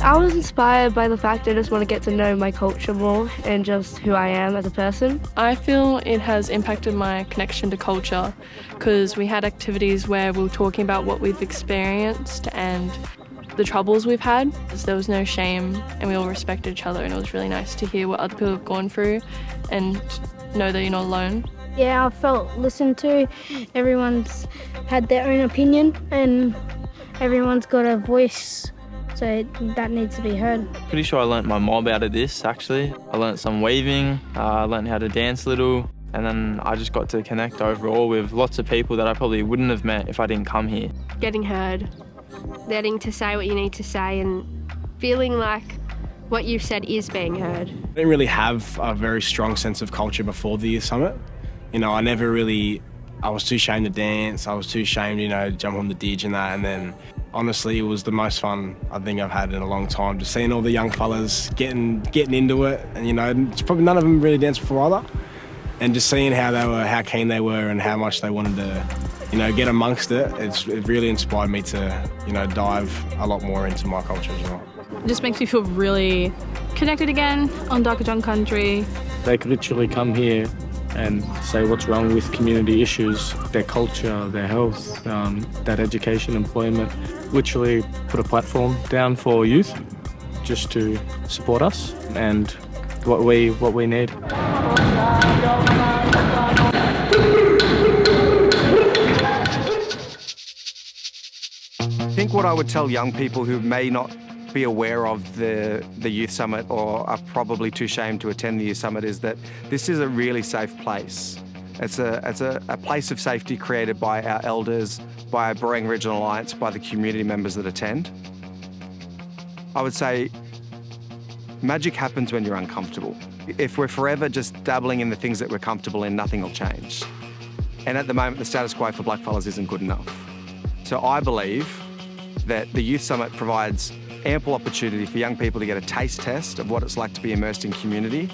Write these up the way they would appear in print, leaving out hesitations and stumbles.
I was inspired by the fact I just want to get to know my culture more and just who I am as a person. I feel it has impacted my connection to culture because we had activities where we were talking about what we've experienced and the troubles we've had. There was no shame and we all respected each other, and it was really nice to hear what other people have gone through and know that you're not alone. Yeah, I felt listened to. Everyone's had their own opinion and everyone's got a voice, so that needs to be heard. Pretty sure I learnt my mob out of this, actually. I learnt some weaving, I learnt how to dance a little, and then I just got to connect overall with lots of people that I probably wouldn't have met if I didn't come here. Getting heard, getting to say what you need to say and feeling like what you've said is being heard. I didn't really have a very strong sense of culture before the Youth Summit. You know, I was too ashamed to dance, I was too ashamed, jump on the ditch and that, and then honestly it was the most fun I think I've had in a long time, just seeing all the young fellas getting into it, and it's probably none of them really danced before either, and just seeing how keen they were and how much they wanted to get amongst it. It really inspired me to dive a lot more into my culture as well. It just makes me feel really connected again on Darkinjung Country. They could literally come here and say what's wrong with community issues, their culture, their health, that education, employment. Literally put a platform down for youth just to support us and what we need. I think what I would tell young people who may not be aware of the Youth Summit or are probably too ashamed to attend the Youth Summit is that this is a really safe place. It's a place of safety created by our elders, by our Aboriginal Regional Alliance, by the community members that attend. I would say magic happens when you're uncomfortable. If we're forever just dabbling in the things that we're comfortable in, nothing will change. And at the moment, the status quo for blackfellas isn't good enough. So I believe that the Youth Summit provides ample opportunity for young people to get a taste test of what it's like to be immersed in community,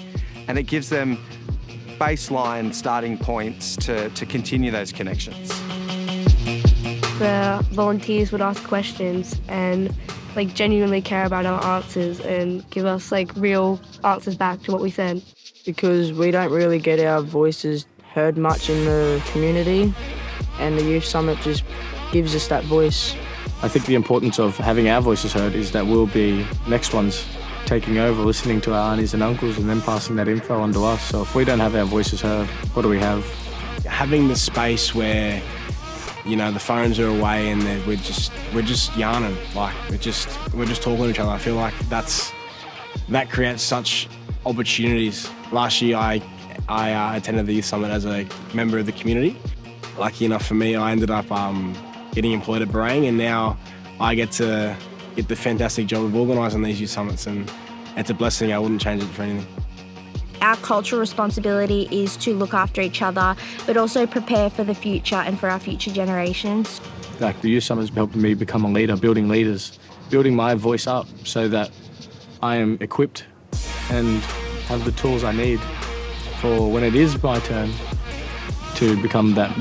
and it gives them baseline starting points to continue those connections. The volunteers would ask questions and genuinely care about our answers and give us real answers back to what we said. Because we don't really get our voices heard much in the community, and the Youth Summit just gives us that voice. I think the importance of having our voices heard is that we'll be next ones taking over, listening to our aunties and uncles and then passing that info on to us. So if we don't have our voices heard, what do we have? Having the space where the phones are away and we're just yarning, we're just talking to each other. I feel like that creates such opportunities. Last year I attended the Youth Summit as a member of the community. Lucky enough for me, I ended up getting employed at Barang, and now I get the fantastic job of organising these Youth Summits, and it's a blessing. I wouldn't change it for anything. Our cultural responsibility is to look after each other, but also prepare for the future and for our future generations. The Youth Summit is helping me become a leader, building leaders, building my voice up so that I am equipped and have the tools I need for when it is my turn to become that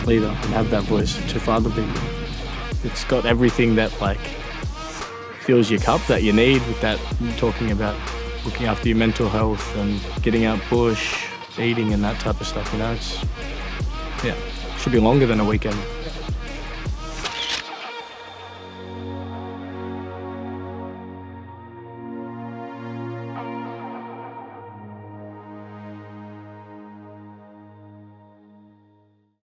leader and have that voice for other people. It's got everything that fills your cup that you need, with that talking about looking after your mental health and getting out bush, eating and that type of stuff, Should be longer than a weekend.